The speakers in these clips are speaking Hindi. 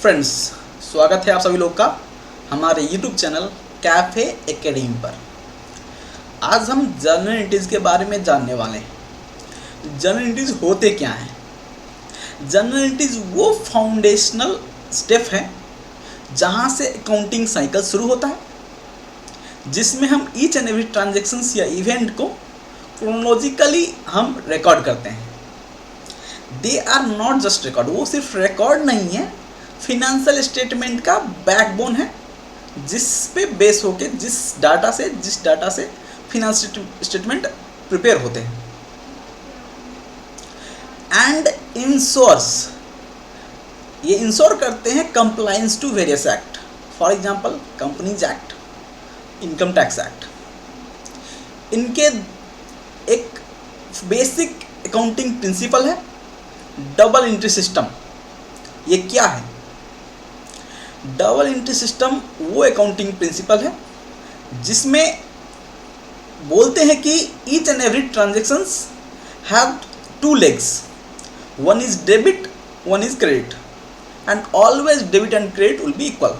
फ्रेंड्स, स्वागत है आप सभी लोग का हमारे YouTube चैनल कैफ़े एकेडमी पर। आज हम जर्नल एंट्रीज के बारे में जानने वाले हैं। जर्नल एंट्रीज होते क्या हैं? जर्नल एंट्रीज वो फाउंडेशनल स्टेप है जहां से अकाउंटिंग साइकिल शुरू होता है, जिसमें हम ईच एंड एवरी ट्रांजेक्शन्स या इवेंट को क्रोनोलॉजिकली हम रिकॉर्ड करते हैं। They are not just record, वो सिर्फ रिकॉर्ड नहीं है, फिनेंशियल स्टेटमेंट का बैकबोन है, जिस पे बेस होके जिस डाटा से फिनेंशियल स्टेटमेंट प्रिपेयर होते हैं। एंड इंश्योर्स, ये इंश्योर करते हैं compliance to various act, for example companies act, income tax act. इनके एक बेसिक अकाउंटिंग प्रिंसिपल है डबल एंट्री सिस्टम। ये क्या है? डबल एंट्री सिस्टम वो अकाउंटिंग प्रिंसिपल है जिसमें बोलते हैं कि each and every transactions have two legs, one is debit, one is credit, and always debit and credit will be equal.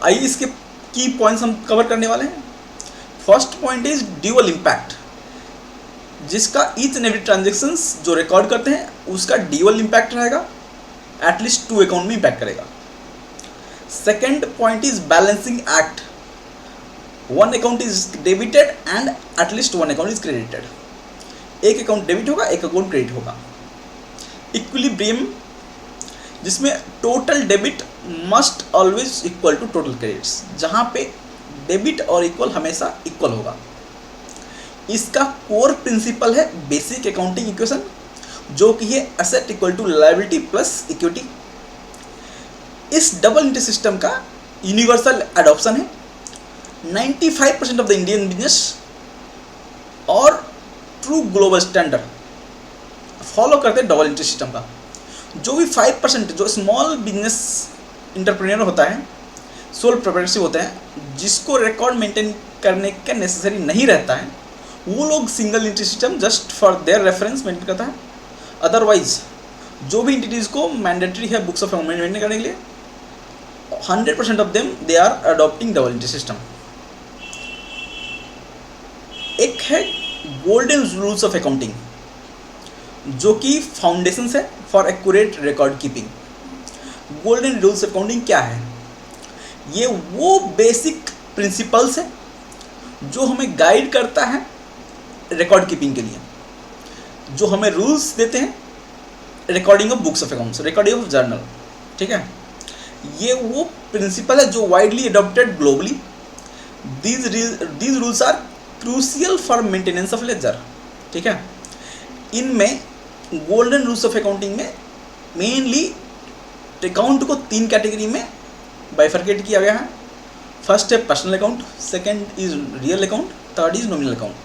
आइए इसके की पॉइंट्स हम कवर करने वाले हैं। First point is dual impact, जिसका ईच एंड एवरी ट्रांजेक्शंस जो रिकॉर्ड करते हैं उसका ड्यूअल इम्पैक्ट रहेगा, एटलीस्ट 2 अकाउंट में इम्पैक्ट करेगा। Second point is balancing act, one account is debited and at least 1 account is credited. एक अकाउंट डेबिट होगा, एक अकाउंट क्रेडिट होगा। इक्विलिब्रियम, जिसमें total debit must always equal to total credits, जहां पे डेबिट और इक्वल हमेशा इक्वल होगा। इसका कोर प्रिंसिपल है बेसिक अकाउंटिंग इक्वेशन, जो कि है asset equal to liability plus equity. इस डबल एंट्री सिस्टम का यूनिवर्सल एडॉप्शन है। 95% ऑफ द इंडियन बिजनेस और ट्रू ग्लोबल स्टैंडर्ड फॉलो करते हैं डबल एंट्री सिस्टम का। जो भी 5% जो स्मॉल बिजनेस इंटरप्रेन्योर होता है, सोल प्रोप्राइटरशिप होते हैं, जिसको रिकॉर्ड मेंटेन करने का नेसेसरी नहीं रहता है, वो लोग single entry system just for their reference maintain करता है। अदरवाइज जो भी एंटिटीज़ को मैंडेटरी है बुक्स ऑफ अकाउंट मेंटेन करने के लिए, 100% of them they are adopting double entry system. एक है गोल्डन रूल्स ऑफ अकाउंटिंग, जो कि फाउंडेशन है for accurate record keeping. Golden rules of accounting क्या है? ये वो बेसिक प्रिंसिपल्स है जो हमें गाइड करता है रिकॉर्ड कीपिंग के लिए, जो हमें रूल्स देते हैं recording of books of accounts, recording of journal. ठीक है, ये वो प्रिंसिपल है जो widely adopted globally. These rules are crucial for maintenance of ledger. ठीक है, इनमें गोल्डन रूल्स ऑफ अकाउंटिंग में मेनली अकाउंट को 3 कैटेगरी में बाइफरकेट किया गया है। फर्स्ट है personal account, second is real account, third is nominal account.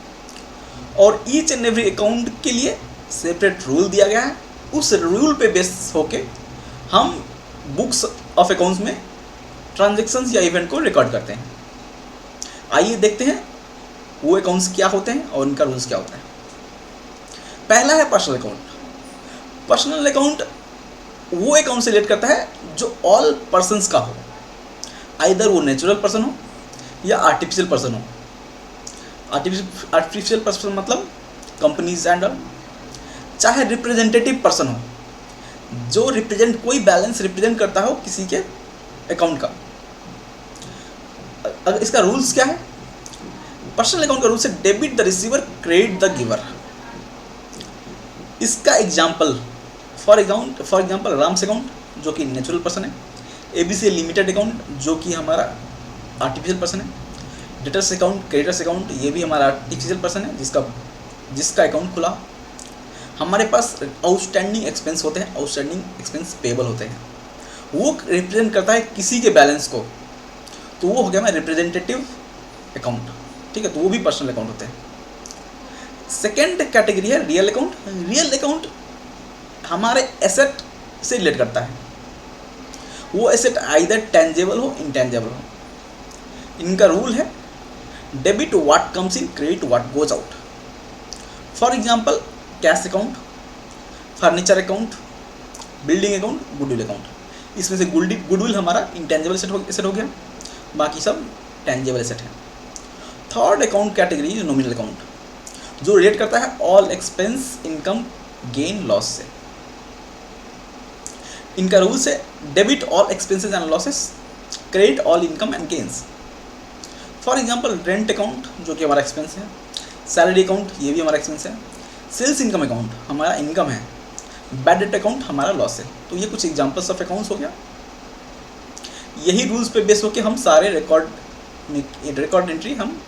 और ईच एंड एवरी अकाउंट के लिए सेपरेट रूल दिया गया है। उस रूल पे बेस होके हम बुक्स ऑफ अकाउंट्स में ट्रांजैक्शंस या इवेंट को रिकॉर्ड करते हैं। आइए देखते हैं वो अकाउंट्स क्या होते हैं और उनका रूल्स क्या होता है। पहला है पर्सनल अकाउंट। पर्सनल अकाउंट वो अकाउंट से रिलेट करता है जो ऑल पर्सन्स का हो, आइदर वो नेचुरल पर्सन हो या आर्टिफिशियल पर्सन हो। आर्टिफिशियल पर्सन मतलब कंपनीज एंड ऑल, चाहे रिप्रेजेंटेटिव पर्सन हो, जो रिप्रेजेंट कोई बैलेंस रिप्रेजेंट करता हो किसी के अकाउंट का। अगर इसका रूल्स क्या है? पर्सनल अकाउंट का रूल्स है debit the receiver, credit the giver. इसका example for example Ram's account, जो कि नेचुरल पर्सन है। एबीसी लिमिटेड अकाउंट, जो कि हमारा आर्टिफिशियल पर्सन है। डेटर्स अकाउंट, क्रेडिटर्स अकाउंट, ये भी हमारा आर्टिफिशियल पर्सन है जिसका अकाउंट खुला। हमारे पास आउटस्टैंडिंग एक्सपेंस होते हैं, आउटस्टैंडिंग एक्सपेंस पेबल होते हैं, वो रिप्रेजेंट करता है किसी के बैलेंस को, तो वो हो गया हमारा रिप्रेजेंटेटिव अकाउंट। ठीक है, तो वो भी पर्सनल अकाउंट होते हैं। सेकेंड कैटेगरी है रियल अकाउंट। रियल अकाउंट हमारे एसेट से रिलेट करता है। वो एसेट आइदर टेंजेबल हो, इंटेंजेबल हो। इनका रूल है debit what comes in, credit what goes out. For example cash account, furniture account, building account, goodwill account, इसमें से गुडविल हमारा इंटेंजिबल एसेट हो गया, बाकी सब टेंजिबल एसेट है। Third account category is nominal account, जो रिलेट करता है all expense income gain loss से। इनका रूल्स है debit all expenses and losses, credit all income and gains. For example rent account जो कि हमारा एक्सपेंस है, सैलरी अकाउंट ये भी हमारा एक्सपेंस है, सेल्स इनकम अकाउंट हमारा इनकम है, बैड डेट अकाउंट हमारा लॉस है। तो ये कुछ एग्जांपल्स ऑफ अकाउंट्स हो गया। यही रूल्स पे बेस होकर हम सारे रिकॉर्ड एंट्री हम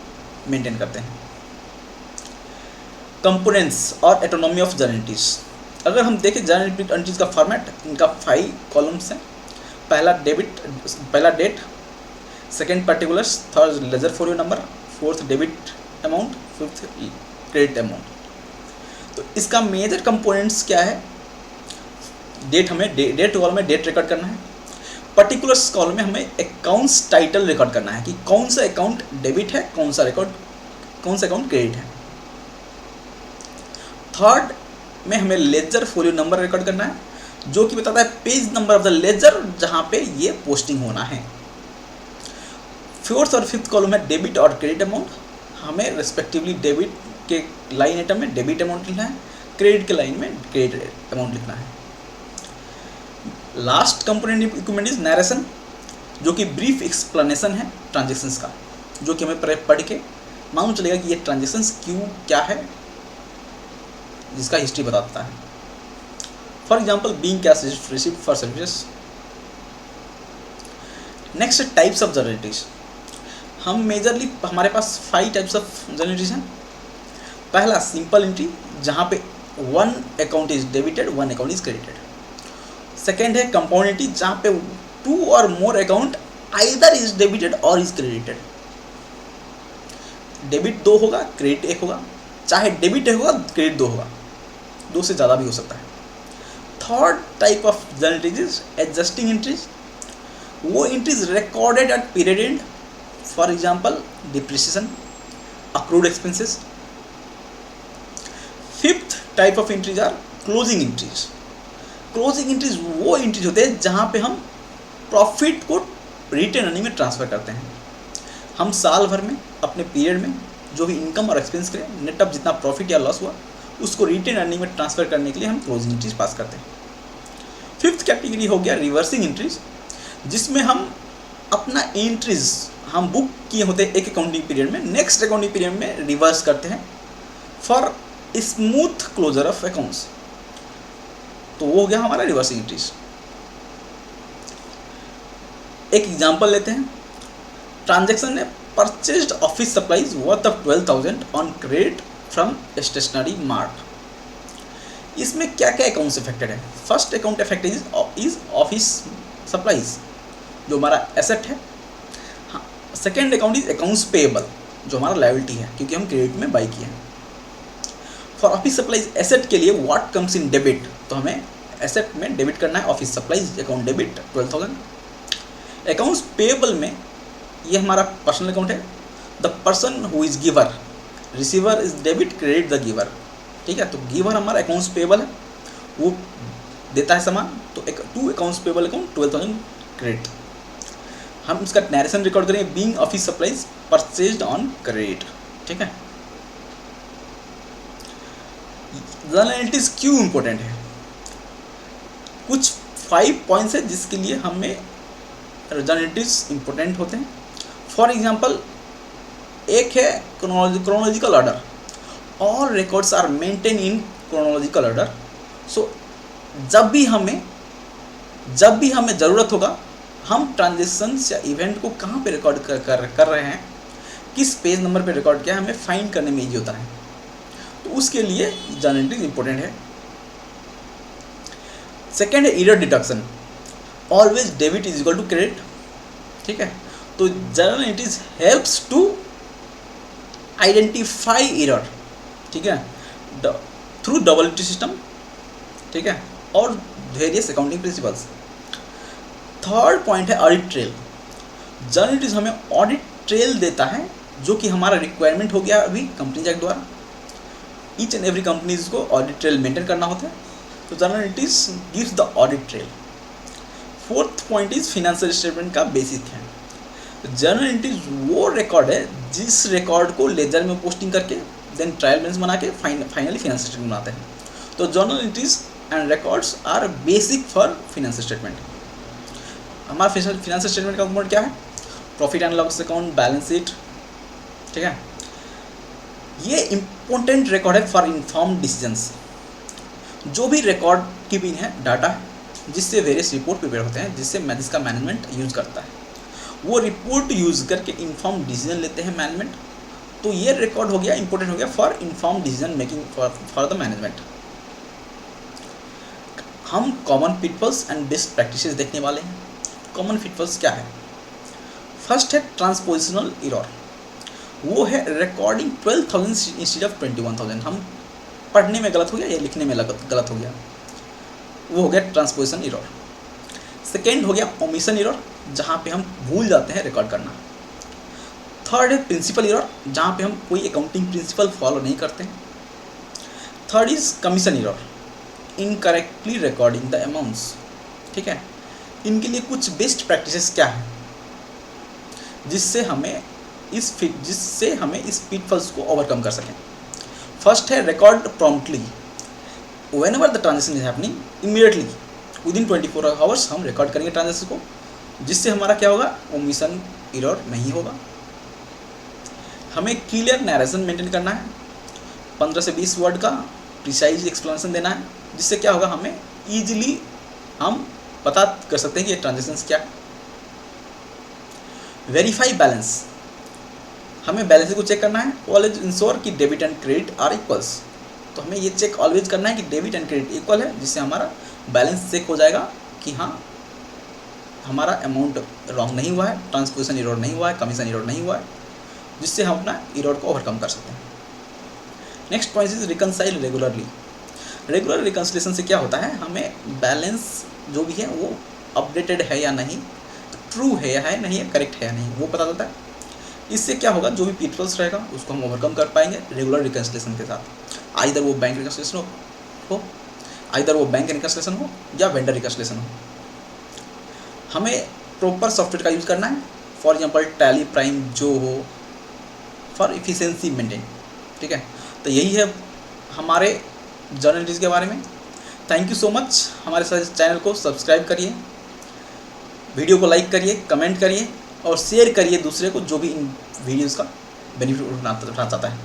मेंटेन करते हैं। कंपोनेंट्स और एटोनॉमी ऑफ जर्नल एंट्रीज, अगर हम देखें जर्नल एंट्रीज का फॉर्मेट, इनका 5 कॉलम्स हैं। पहला date, second particulars, third ledger folio number, fourth debit amount, fifth credit amount. तो इसका मेजर कंपोनेंट्स क्या है? डेट, हमें डेट कॉलम में डेट रिकॉर्ड करना है। पर्टिकुलर्स कॉलम में हमें अकाउंट्स टाइटल रिकॉर्ड करना है कि कौन सा अकाउंट डेबिट है, कौन सा अकाउंट क्रेडिट है। थर्ड में हमें लेजर फोलियो नंबर रिकॉर्ड करना है, जो कि बताता है page number of the ledger जहां पे ये पोस्टिंग होना है। फोर्थ और फिफ्थ कॉलम है डेबिट और क्रेडिट अमाउंट, हमें रिस्पेक्टिवली डेबिट के लाइन आइटम में डेबिट अमाउंट लिखना है, क्रेडिट के लाइन में क्रेडिट अमाउंट लिखना है। Last component equipment is narration, जो कि ब्रीफ एक्सप्लेनेशन है ट्रांजेक्शन्स का, जो कि हमें पढ़ के मालूम चलेगा कि ये ट्रांजेक्शन्स क्या है, जिसका हिस्ट्री बताता है। For example being cash received for services. Next types of journal entries, हम मेजरली हमारे पास 5 टाइप्स ऑफ जर्नल एंट्रीज हैं। पहला सिंपल एंट्री, जहाँ पे 1 account is debited 1 account is credited. Second है कंपाउंड एंट्री, जहाँ पे 2 और more account either is debited और इज क्रेडिटेड। डेबिट 2 होगा, क्रेडिट 1 होगा, चाहे डेबिट 1 होगा क्रेडिट 2 होगा, 2 से ज़्यादा भी हो सकता है। Third type of journal entries is adjusting entries, वो entries recorded at period end, for example depreciation, accrued expenses. Fifth type of entries are closing entries. Closing entries वो एंट्रीज होते हैं जहाँ पे हम प्रॉफिट को रिटेन अर्निंग में ट्रांसफ़र करते हैं। हम साल भर में अपने पीरियड में जो भी इनकम और एक्सपेंस करें, नेट ऑफ जितना प्रॉफिट या लॉस हुआ, उसको रिटेन अर्निंग में ट्रांसफ़र करने के लिए हम क्लोजिंग एंट्रीज पास करते हैं। फिफ्थ कैटेगरी हो गया रिवर्सिंग एंट्रीज, जिसमें हम अपना एंट्रीज हम बुक किए होते हैं एक अकाउंटिंग पीरियड में, नेक्स्ट अकाउंटिंग पीरियड में रिवर्स करते हैं for smooth closure of accounts. तो वो हो गया हमारा रिवर्सिंग एंट्रीज। एक एग्जांपल लेते हैं। ट्रांजैक्शन ने purchased office supplies worth of 12,000 on credit from stationery mart. इसमें क्या क्या अकाउंट्स इफेक्टेड है? First account affected is office supplies, जो हमारा एसेट है। हाँ, second account is accounts payable, जो हमारा लायबिलिटी है क्योंकि हम क्रेडिट में बाई किए हैं। फॉर ऑफिस सप्लाईज एसेट के लिए व्हाट कम्स इन डेबिट, तो हमें एसेट में डेबिट करना है office supplies account debit 12,000। Accounts payable में ये हमारा पर्सनल अकाउंट है। The person who is giver, receiver is debit, credit the giver. ठीक है, तो गिवर हमारा अकाउंट्स पेएबल है, वो देता है सामान, तो 2 अकाउंट्स पेएबल अकाउंट 12,000 क्रेडिट। हम इसका नरेशन रिकॉर्ड करेंगे being office supplies purchased on credit. ठीक है, जर्नल एंट्रीज क्यों इंपॉर्टेंट है? कुछ 5 पॉइंट्स है जिसके लिए हमें जर्नल एंट्रीज इंपॉर्टेंट होते हैं। फॉर एग्जाम्पल, एक है chronological order, all records are maintain in chronological order. So जब भी हमें ज़रूरत होगा, हम ट्रांजेक्शन्स या इवेंट को कहाँ पे रिकॉर्ड कर रहे हैं, किस पेज नंबर पे रिकॉर्ड किया है, हमें फाइंड करने में ईजी होता है। तो उसके लिए जर्नल एंट्रीज इंपॉर्टेंट है। सेकेंड है error deduction, always debit is equal to credit. ठीक है, तो journal entries helps to identify error, ठीक है, थ्रू डबल एंट्री सिस्टम, ठीक है, और various accounting principles. Third point है ऑडिट ट्रेल। जर्नल एंट्रीज हमें ऑडिट ट्रेल देता है, जो कि हमारा रिक्वायरमेंट हो गया अभी कंपनीज एक्ट द्वारा। ईच एंड एवरी कंपनीज को ऑडिट ट्रेल मेंटेन करना होता है, तो journal entries gives the audit trail. Fourth point is financial statement का बेसिक है। जर्नल एंट्रीज वो रिकॉर्ड है जिस रिकॉर्ड को लेजर में पोस्टिंग करके देन ट्रायल बैलेंस बना के फाइनली फिनेंशियल स्टेटमेंट बनाते हैं। तो journal entries and records are basic for financial statement. हमारा फिनेंशियल स्टेटमेंट का कंपोनेंट क्या है? Profit and loss account, balance sheet, ठीक है। ये इंपॉर्टेंट रिकॉर्ड है फॉर इन्फॉर्म्ड डिसीजंस। जो भी रिकॉर्ड कीपिंग है डाटा है जिससे वेरियस रिपोर्ट प्रिपेयर होते हैं, जिसका मैनेजमेंट यूज करता है, वो रिपोर्ट यूज करके इन्फॉर्म डिसीजन लेते हैं मैनेजमेंट। तो ये रिकॉर्ड हो गया, इंपॉर्टेंट हो गया for inform decision making for the management. हम common pitfalls and best practices देखने वाले हैं। कॉमन पिटफॉल्स क्या है? फर्स्ट है ट्रांसपोजिशनल एरर। वो है रिकॉर्डिंग 12,000 इंस्टेड ऑफ 21,000। हम पढ़ने में गलत हो गया या लिखने में गलत हो गया, वो हो गया ट्रांसपोजिशन एरर। सेकेंड हो गया ओमिशन एरर, जहाँ पे हम भूल जाते हैं रिकॉर्ड करना। थर्ड है प्रिंसिपल एरर, जहाँ पे हम कोई अकाउंटिंग प्रिंसिपल फॉलो नहीं करते हैं। Third is commission error, incorrectly recording the amounts, ठीक है। इनके लिए कुछ बेस्ट प्रैक्टिसेस क्या है जिससे हमें इस पिटफॉल्स को ओवरकम कर सकें। फर्स्ट है record promptly. Whenever the transaction is happening, immediately within 24 hours हम रिकॉर्ड करेंगे ट्रांजेक्शन को, जिससे हमारा क्या होगा? ओमिशन एरर नहीं होगा। हमें क्लियर नैरेशन मेंटेन करना है, 15 से 20 वर्ड का प्रिसाइज एक्सप्लेनेशन देना है, जिससे क्या होगा? हमें ईजिली हम पता कर सकते हैं कि ये ट्रांजेक्शन्स क्या है। वेरीफाई बैलेंस, हमें बैलेंस को चेक करना है। ऑलवेज इंश्योर कि debit and credit are equals. तो हमें ये चेक ऑलवेज करना है कि डेबिट एंड क्रेडिट इक्वल है, जिससे हमारा बैलेंस चेक हो जाएगा कि हाँ हमारा अमाउंट रॉन्ग नहीं हुआ है, ट्रांसपोजिशन एरर नहीं हुआ है, कमीशन एरर नहीं हुआ है, जिससे हम अपना एरर को ओवरकम कर सकते हैं। Next point is reconcile regularly. Regular reconciliation से क्या होता है? हमें बैलेंस जो भी है वो अपडेटेड है या नहीं, ट्रू है या है नहीं, है करेक्ट है या नहीं, वो पता चलता है। इससे क्या होगा? जो भी पिटफॉल्स रहेगा उसको हम ओवरकम कर पाएंगे रेगुलर रिकंसिलेशन के साथ। आइदर वो बैंक रिकंसिलेशन हो या वेंडर रिकंसिलेशन हो। हमें प्रॉपर सॉफ्टवेयर का यूज़ करना है, फॉर एग्जांपल टैली, प्राइम जो हो, फॉर इफिशिएंसी मेंटेन, ठीक है। तो यही है हमारे जर्नल एंट्रीज के बारे में। Thank you so much. हमारे साथ चैनल को सब्सक्राइब करिए, वीडियो को लाइक करिए, कमेंट करिए और शेयर करिए दूसरे को जो भी इन वीडियोज़ का बेनिफिट उठाना चाहता है।